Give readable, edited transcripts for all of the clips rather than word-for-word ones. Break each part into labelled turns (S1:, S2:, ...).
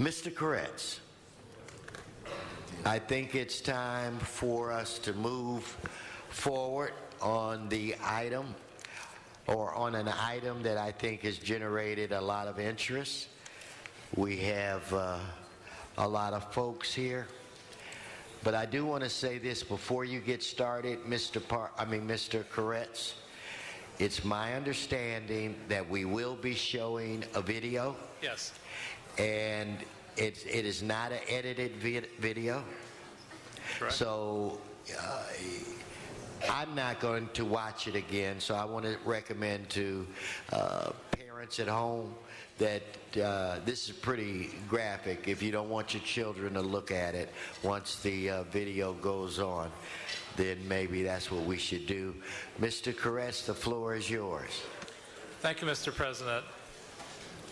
S1: Mr. Koretz, I think it's time for us to move forward on the item, or on an item that I think has generated a lot of interest. We have a lot of folks here. But I do want to say this before you get started, Mr. Koretz. It's my understanding that we will be showing a video.
S2: Yes.
S1: And it is not an edited video.
S2: Correct.
S1: So I'm not going to watch it again, so I want to recommend to parents at home that this is pretty graphic. If you don't want your children to look at it once the video goes on, then maybe that's what we should do. Mr. Koretz, the floor is yours.
S2: Thank you, Mr. President.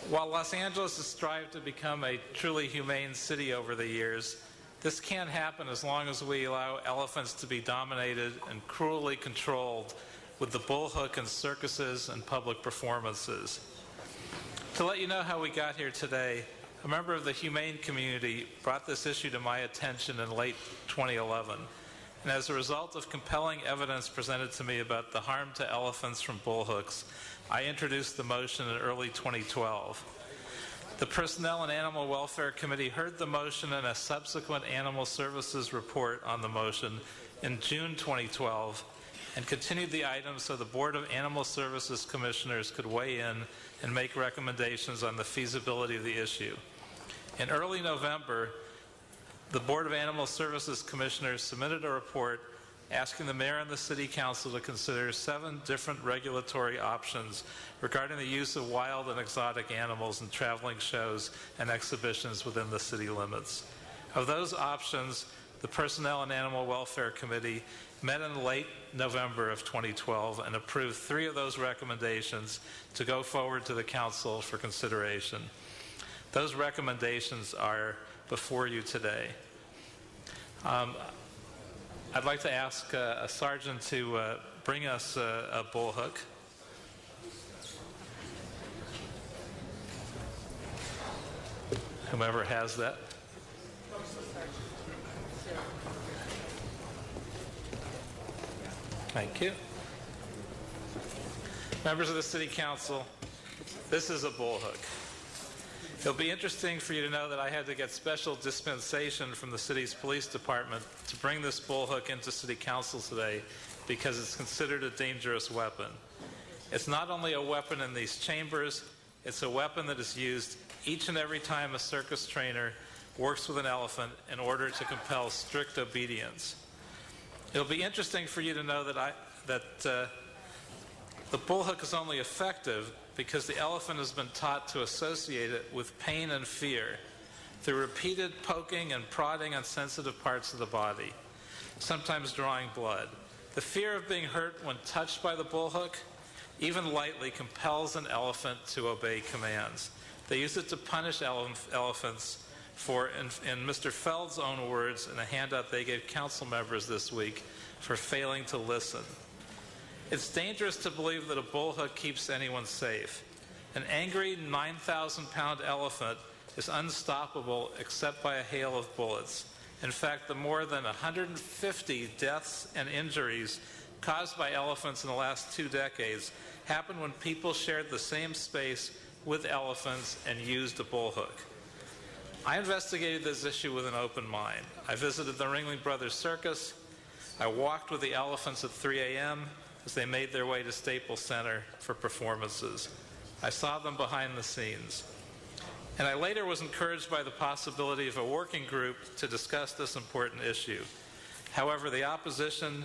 S2: While Los Angeles has strived to become a truly humane city over the years, this can't happen as long as we allow elephants to be dominated and cruelly controlled with the bullhook in circuses and public performances. To let you know how we got here today, a member of the humane community brought this issue to my attention in late 2011. And as a result of compelling evidence presented to me about the harm to elephants from bullhooks, I introduced the motion in early 2012. The Personnel and Animal Welfare Committee heard the motion and a subsequent Animal Services report on the motion in June 2012 and continued the item so the Board of Animal Services Commissioners could weigh in and make recommendations on the feasibility of the issue. In early November, the Board of Animal Services Commissioners submitted a report asking the Mayor and the City Council to consider 7 different regulatory options regarding the use of wild and exotic animals in traveling shows and exhibitions within the city limits. Of those options, the Personnel and Animal Welfare Committee met in late November of 2012 and approved 3 of those recommendations to go forward to the Council for consideration. Those recommendations are before you today. I'd like to ask a sergeant to bring us a bullhook. Whomever has that. Thank you. Members of the City Council, this is a bullhook. It'll be interesting for you to know that I had to get special dispensation from the city's police department to bring this bullhook into City Council today because it's considered a dangerous weapon. It's not only a weapon in these chambers, it's a weapon that is used each and every time a circus trainer works with an elephant in order to compel strict obedience. It'll be interesting for you to know that the bullhook is only effective because the elephant has been taught to associate it with pain and fear through repeated poking and prodding on sensitive parts of the body, sometimes drawing blood. The fear of being hurt when touched by the bullhook, even lightly, compels an elephant to obey commands. They use it to punish elephants for, in Mr. Feld's own words, in a handout they gave council members this week, for failing to listen. It's dangerous to believe that a bullhook keeps anyone safe. An angry 9,000-pound elephant is unstoppable except by a hail of bullets. In fact, the more than 150 deaths and injuries caused by elephants in the last 2 decades happened when people shared the same space with elephants and used a bullhook. I investigated this issue with an open mind. I visited the Ringling Brothers Circus. I walked with the elephants at 3 a.m. as they made their way to Staples Center for performances. I saw them behind the scenes. And I later was encouraged by the possibility of a working group to discuss this important issue. However, the opposition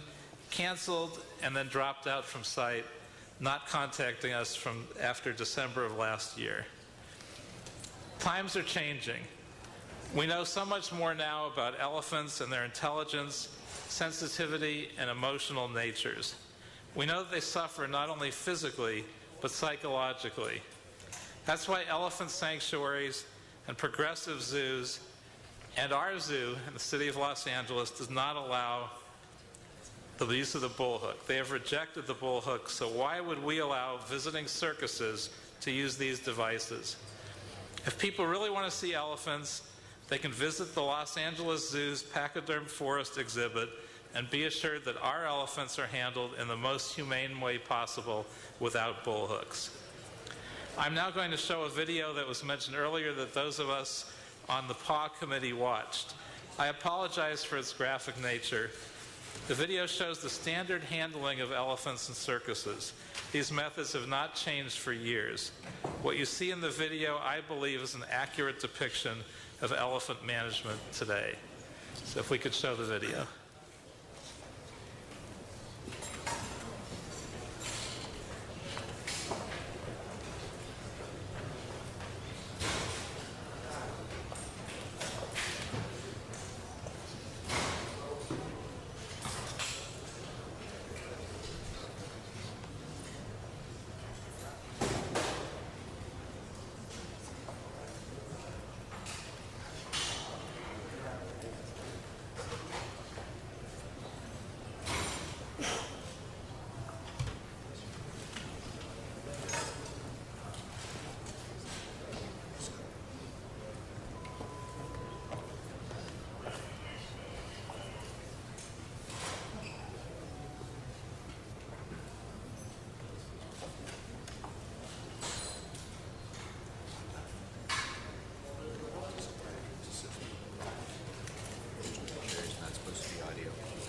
S2: canceled and then dropped out from sight, not contacting us from after December of last year. Times are changing. We know so much more now about elephants and their intelligence, sensitivity, and emotional natures. We know that they suffer not only physically, but psychologically. That's why elephant sanctuaries and progressive zoos and our zoo in the city of Los Angeles does not allow the use of the bullhook. They have rejected the bullhook, so why would we allow visiting circuses to use these devices? If people really want to see elephants, they can visit the Los Angeles Zoo's Pachyderm Forest exhibit and be assured that our elephants are handled in the most humane way possible without bull hooks. I'm now going to show a video that was mentioned earlier that those of us on the PAW committee watched. I apologize for its graphic nature. The video shows the standard handling of elephants in circuses. These methods have not changed for years. What you see in the video, I believe, is an accurate depiction of elephant management today. So if we could show the video.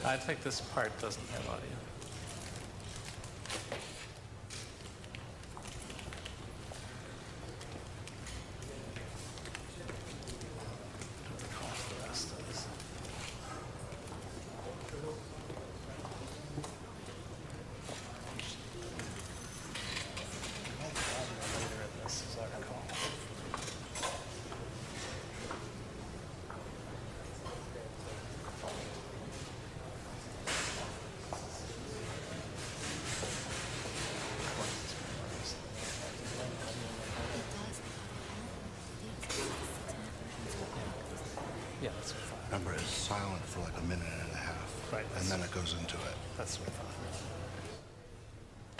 S2: I think this part doesn't have audio. I don't recall if the rest does. Later in this, as I recall. Yeah, that's what I thought.
S3: Remember, it's silent for like a minute and a half.
S2: Right.
S3: And then it goes into it.
S2: That's what I thought.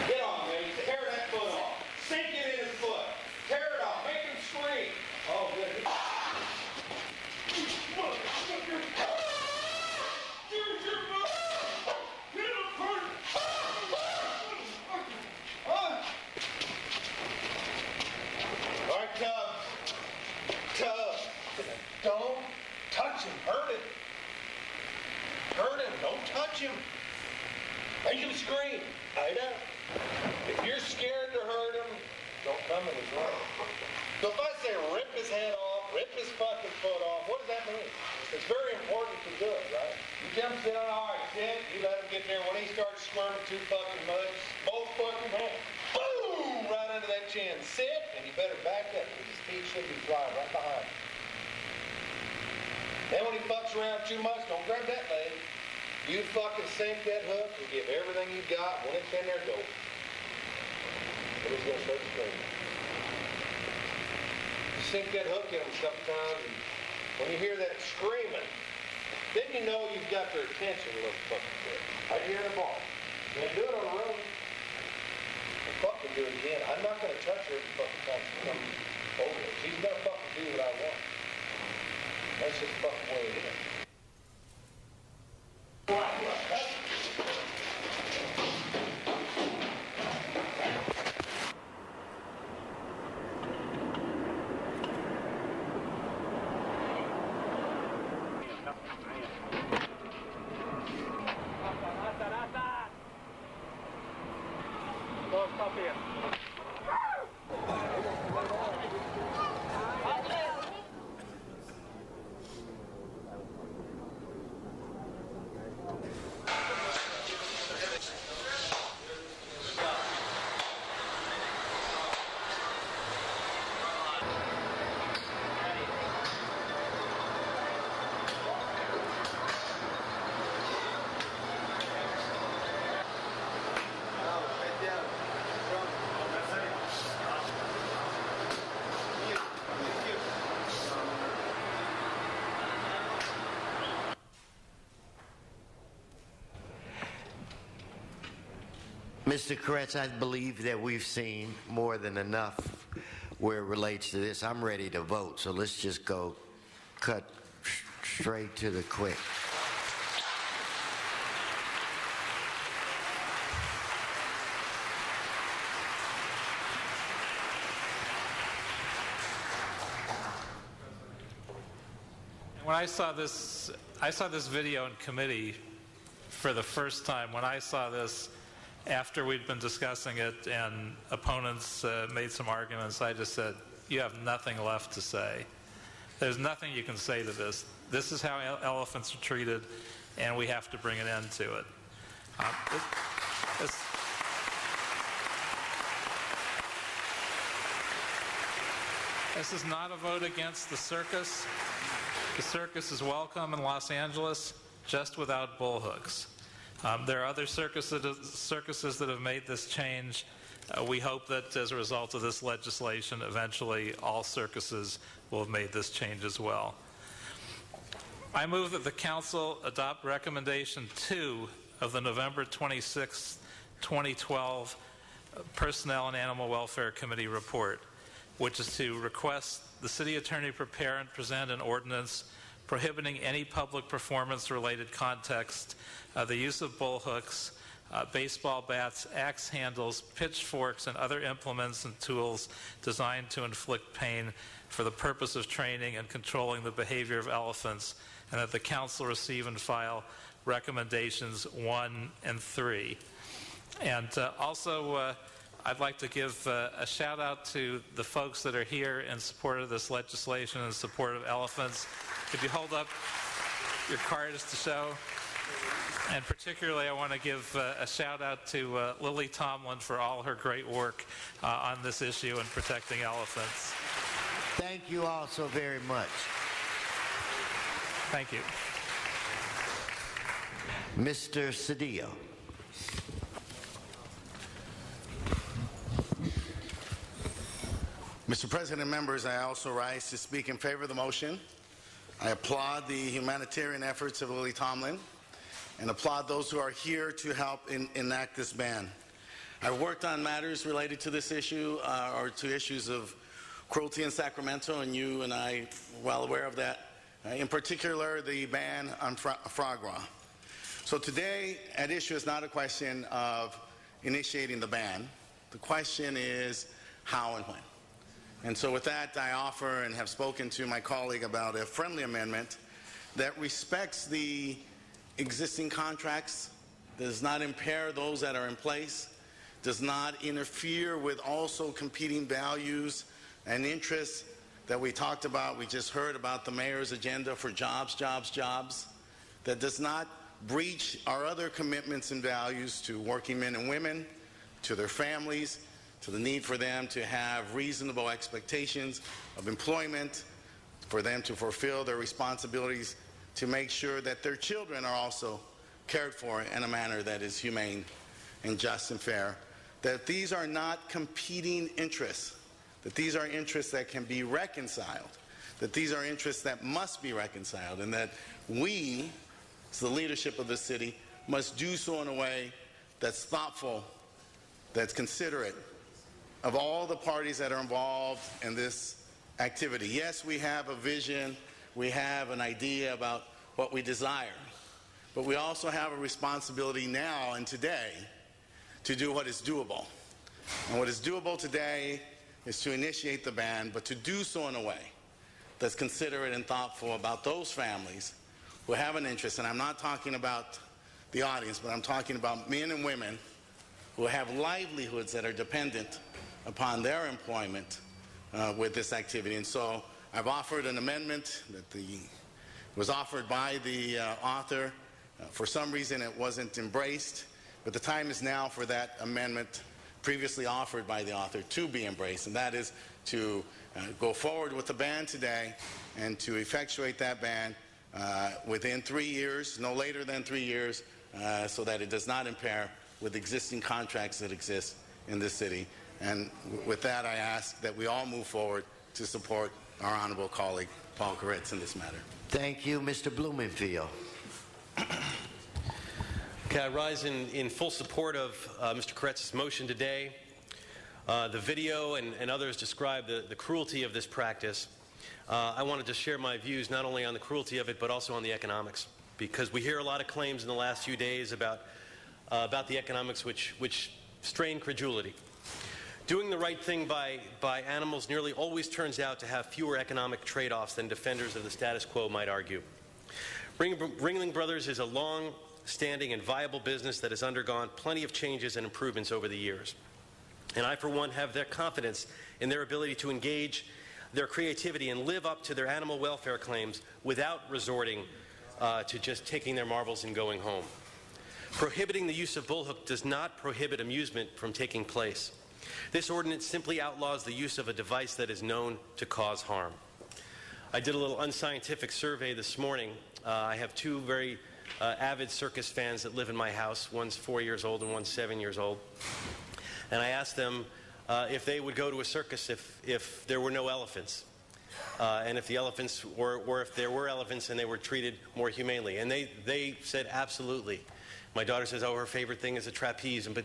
S4: Get on, lady. Tear that foot off. Sink it in his foot. Tear it off. Make him scream. Oh, good. All right, Tubbs. Don't touch him. Hurt him. Hurt him. Don't touch him. Make him scream. Ida, if you're scared to hurt him, don't come in his way. So if I say rip his head off, rip his fucking foot off, what does that mean? It's very important to do it, right? You tell him sit on, all right, sit. You let him get there. When he starts squirming too fucking much, both fucking hands, boom, right under that chin. Sit, and you better back up because his feet should be flying right behind him. Then when he fucks around too much, don't grab that leg. You fucking sink that hook and give everything you got. When it's in there, go. And he's going to start screaming. You sink that hook in him sometimes, and when you hear that screaming, then you know you've got their attention a little fucking bit. Right here in the bar. You can do it on the road. And fucking do it again. I'm not going to touch her every fucking time she comes over here. She's going to fucking do what I want. That's just the fucking way it is.
S1: Mr. Koretz, I believe that we've seen more than enough where it relates to this. I'm ready to vote, so let's just go cut straight to the quick.
S2: When I saw this video in committee for the first time. When I saw this after we'd been discussing it and opponents made some arguments, I just said, you have nothing left to say. There's nothing you can say to this. This is how elephants are treated, and we have to bring an end to it. This is not a vote against the circus. The circus is welcome in Los Angeles, just without bullhooks. There are other circuses that have made this change. We hope that as a result of this legislation, eventually all circuses will have made this change as well. I move that the Council adopt Recommendation 2 of the November 26, 2012 Personnel and Animal Welfare Committee report, which is to request the City Attorney prepare and present an ordinance prohibiting any public performance-related context, the use of bullhooks, baseball bats, axe handles, pitchforks, and other implements and tools designed to inflict pain for the purpose of training and controlling the behavior of elephants, and that the Council receive and file recommendations 1 and 3. And also, I'd like to give a shout out to the folks that are here in support of this legislation and in support of elephants. Could you hold up your cards to show? And particularly, I want to give a shout out to Lily Tomlin for all her great work on this issue and protecting elephants.
S1: Thank you all so very much.
S2: Thank you.
S1: Mr. Cedillo.
S3: Mr. President, members, I also rise to speak in favor of the motion. I applaud the humanitarian efforts of Lily Tomlin and applaud those who are here to help enact this ban. I've worked on matters related to this issue or to issues of cruelty in Sacramento, and you and I are well aware of that. In particular, the ban on frog raw. So today, at issue is not a question of initiating the ban. The question is how and when. And so with that, I offer and have spoken to my colleague about a friendly amendment that respects the existing contracts, does not impair those that are in place, does not interfere with also competing values and interests that we talked about. We just heard about the mayor's agenda for jobs, jobs, jobs, that does not breach our other commitments and values to working men and women, to their families, to the need for them to have reasonable expectations of employment, for them to fulfill their responsibilities, to make sure that their children are also cared for in a manner that is humane and just and fair, that these are not competing interests, that these are interests that can be reconciled, that these are interests that must be reconciled, and that we, as the leadership of the city, must do so in a way that's thoughtful, that's considerate of all the parties that are involved in this activity. Yes, we have a vision, we have an idea about what we desire, but we also have a responsibility now and today to do what is doable. And what is doable today is to initiate the ban, but to do so in a way that's considerate and thoughtful about those families who have an interest. And I'm not talking about the audience, but I'm talking about men and women who have livelihoods that are dependent upon their employment with this activity. And so I've offered an amendment that was offered by the author. For some reason it wasn't embraced, but the time is now for that amendment previously offered by the author to be embraced, and that is to go forward with the ban today and to effectuate that ban within 3 years, no later than 3 years, so that it does not impair with existing contracts that exist in this city. And with that, I ask that we all move forward to support our honorable colleague, Paul Koretz, in this matter.
S1: Thank you, Mr. Blumenfield.
S5: Okay, I rise in full support of Mr. Koretz's motion today. The video and others describe the cruelty of this practice. I wanted to share my views not only on the cruelty of it, but also on the economics, because we hear a lot of claims in the last few days about the economics which strain credulity. Doing the right thing by animals nearly always turns out to have fewer economic trade-offs than defenders of the status quo might argue. Ringling Brothers is a long-standing and viable business that has undergone plenty of changes and improvements over the years. And I, for one, have their confidence in their ability to engage their creativity and live up to their animal welfare claims without resorting to just taking their marbles and going home. Prohibiting the use of bullhook does not prohibit amusement from taking place. This ordinance simply outlaws the use of a device that is known to cause harm. I did a little unscientific survey this morning. I have two very avid circus fans that live in my house. One's 4 years old and one's 7 years old. And I asked them if they would go to a circus if there were no elephants, and if the elephants or if there were elephants and they were treated more humanely. And they said absolutely. My daughter says, oh, her favorite thing is a trapeze. But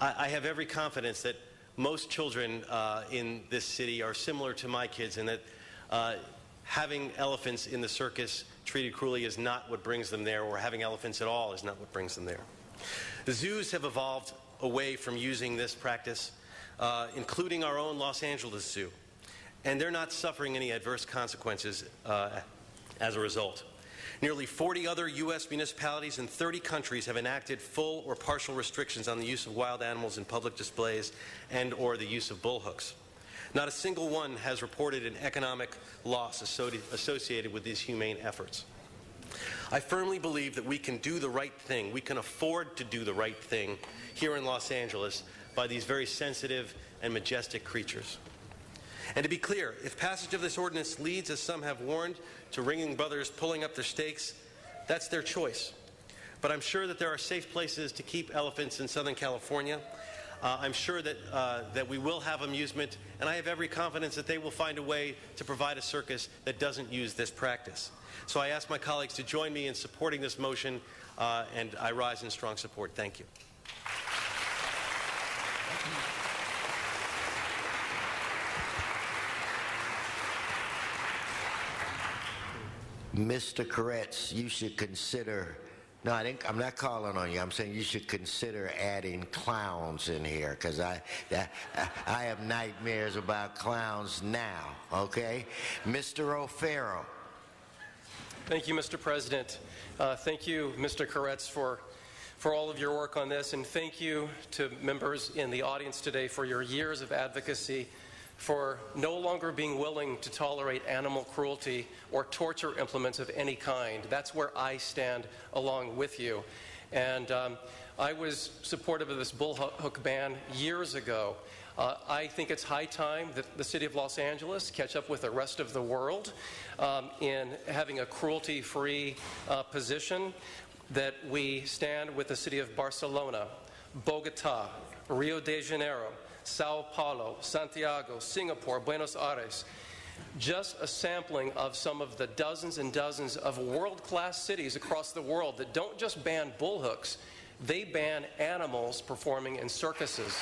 S5: I have every confidence that most children in this city are similar to my kids, and that having elephants in the circus treated cruelly is not what brings them there, or having elephants at all is not what brings them there. The zoos have evolved away from using this practice, including our own Los Angeles Zoo, and they're not suffering any adverse consequences as a result. Nearly 40 other U.S. municipalities and 30 countries have enacted full or partial restrictions on the use of wild animals in public displays and or the use of bullhooks. Not a single one has reported an economic loss associated with these humane efforts. I firmly believe that we can do the right thing. We can afford to do the right thing here in Los Angeles by these very sensitive and majestic creatures. And to be clear, if passage of this ordinance leads, as some have warned, to Ringling Brothers pulling up their stakes, that's their choice. But I'm sure that there are safe places to keep elephants in Southern California. I'm sure that we will have amusement, and I have every confidence that they will find a way to provide a circus that doesn't use this practice. So I ask my colleagues to join me in supporting this motion, and I rise in strong support. Thank you.
S1: Mr. Koretz, you should consider, no, I'm not calling on you. I'm saying you should consider adding clowns in here, because I have nightmares about clowns now, okay? Mr. O'Farrell.
S6: Thank you, Mr. President. Thank you, Mr. Koretz, for all of your work on this, and thank you to members in the audience today for your years of advocacy for no longer being willing to tolerate animal cruelty or torture implements of any kind. That's where I stand along with you. And I was supportive of this bullhook ban years ago. I think it's high time that the city of Los Angeles catch up with the rest of the world in having a cruelty-free position, that we stand with the city of Barcelona, Bogota, Rio de Janeiro, Sao Paulo, Santiago, Singapore, Buenos Aires. Just a sampling of some of the dozens and dozens of world-class cities across the world that don't just ban bullhooks, they ban animals performing in circuses.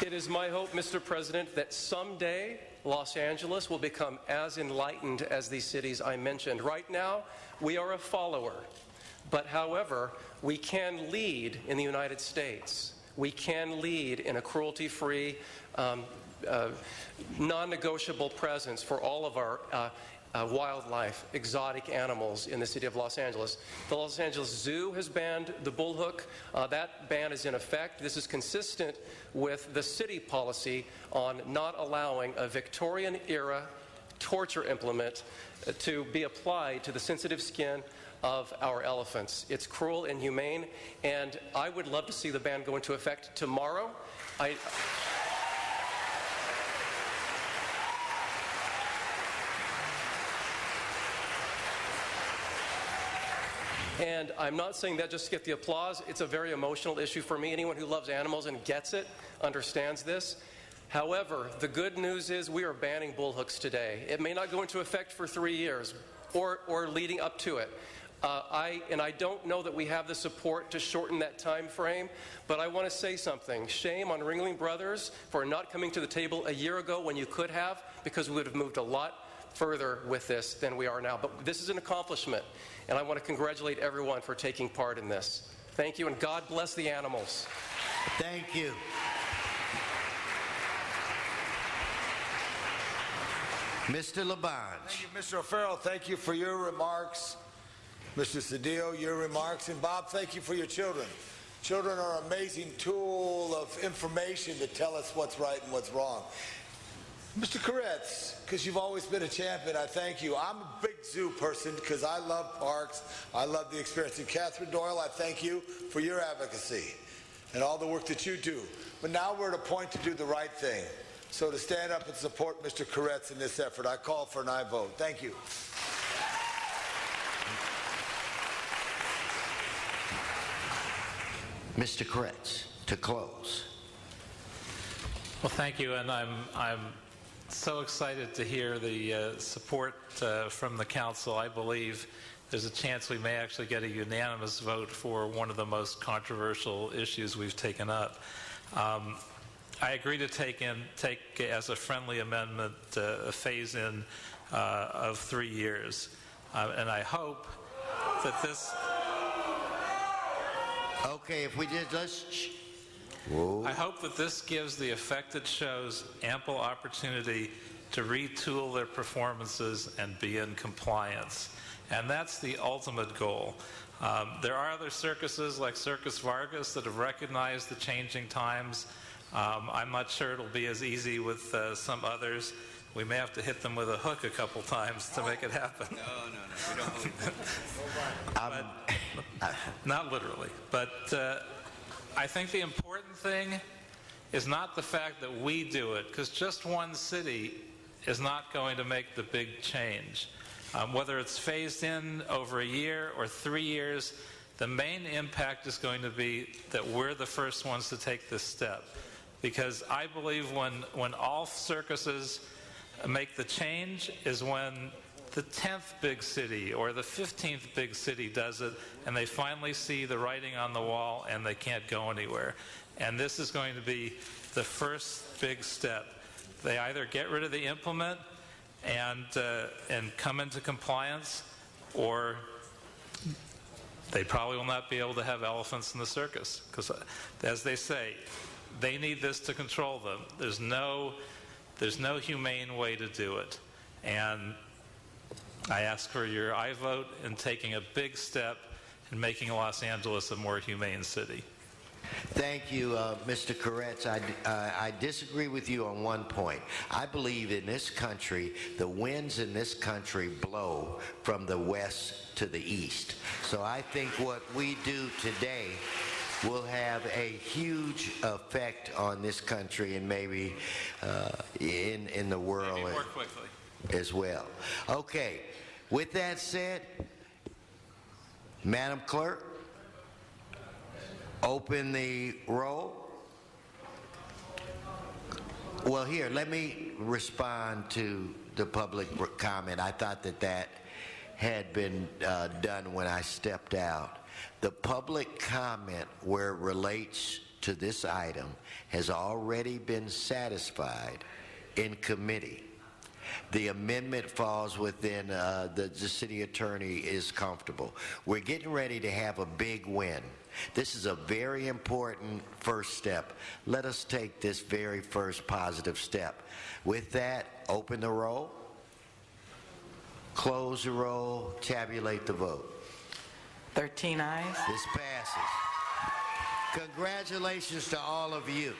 S6: It is my hope, Mr. President, that someday Los Angeles will become as enlightened as these cities I mentioned. Right now, we are a follower. But however, we can lead in the United States. We can lead in a cruelty-free, non-negotiable presence for all of our wildlife, exotic animals in the city of Los Angeles. The Los Angeles Zoo has banned the bullhook. That ban is in effect. This is consistent with the city policy on not allowing a Victorian-era torture implement to be applied to the sensitive skin of our elephants. It's cruel and inhumane, and I would love to see the ban go into effect tomorrow. And I'm not saying that just to get the applause. It's a very emotional issue for me. Anyone who loves animals and gets it understands this. However, the good news is we are banning bullhooks today. It may not go into effect for 3 years or leading up to it. I don't know that we have the support to shorten that time frame, but I want to say something. Shame on Ringling Brothers for not coming to the table a year ago when you could have, because we would have moved a lot further with this than we are now. But this is an accomplishment, and I want to congratulate everyone for taking part in this. Thank you, and God bless the animals.
S1: Thank you. Mr. Labange.
S7: Thank you, Mr. O'Farrell. Thank you for your remarks. Mr. Cedillo, your remarks. And Bob, thank you for your children. Children are an amazing tool of information to tell us what's right and what's wrong. Mr. Koretz, because you've always been a champion, I thank you. I'm a big zoo person because I love parks. I love the experience. And Catherine Doyle, I thank you for your advocacy and all the work that you do. But now we're at a point to do the right thing. So to stand up and support Mr. Koretz in this effort, I call for an aye vote. Thank you.
S1: Mr. Koretz, to close.
S2: Well, thank you, and I'm so excited to hear the support from the council. I believe there's a chance we may actually get a unanimous vote for one of the most controversial issues we've taken up. I agree to take as a friendly amendment a phase-in of 3 years, and I hope that this.
S1: Okay, if we did,
S2: I hope that this gives the affected shows ample opportunity to retool their performances and be in compliance. And that's the ultimate goal. There are other circuses like Circus Vargas that have recognized the changing times. I'm not sure it'll be as easy with some others. We may have to hit them with a hook a couple times to make it happen.
S8: No, we don't believe that.
S2: Not literally, but I think the important thing is not the fact that we do it, because just one city is not going to make the big change. Whether it's phased in over a year or 3 years, the main impact is going to be that we're the first ones to take this step. Because I believe when all circuses make the change is when the 10th big city or the 15th big city does it, and they finally see the writing on the wall and they can't go anywhere. And this is going to be the first big step. They either get rid of the implement and come into compliance, or they probably will not be able to have elephants in the circus. Because, as they say, they need this to control them. There's no humane way to do it. And I ask for your aye vote in taking a big step in making Los Angeles a more humane city.
S1: Thank you, Mr. Koretz. I disagree with you on one point. I believe in this country, the winds in this country blow from the west to the east. So I think what we do today will have a huge effect on this country and maybe in the world
S2: Maybe more quickly
S1: as well. Okay, with that said, Madam Clerk, open the roll. Well, here, let me respond to the public comment. I thought that had been done when I stepped out. The public comment where it relates to this item has already been satisfied in committee. The amendment falls within the city attorney is comfortable. We're getting ready to have a big win. This is a very important first step. Let us take this very first positive step. With that, open the roll, close the roll, tabulate the vote.
S9: 13 ayes.
S1: This passes. Congratulations to all of you.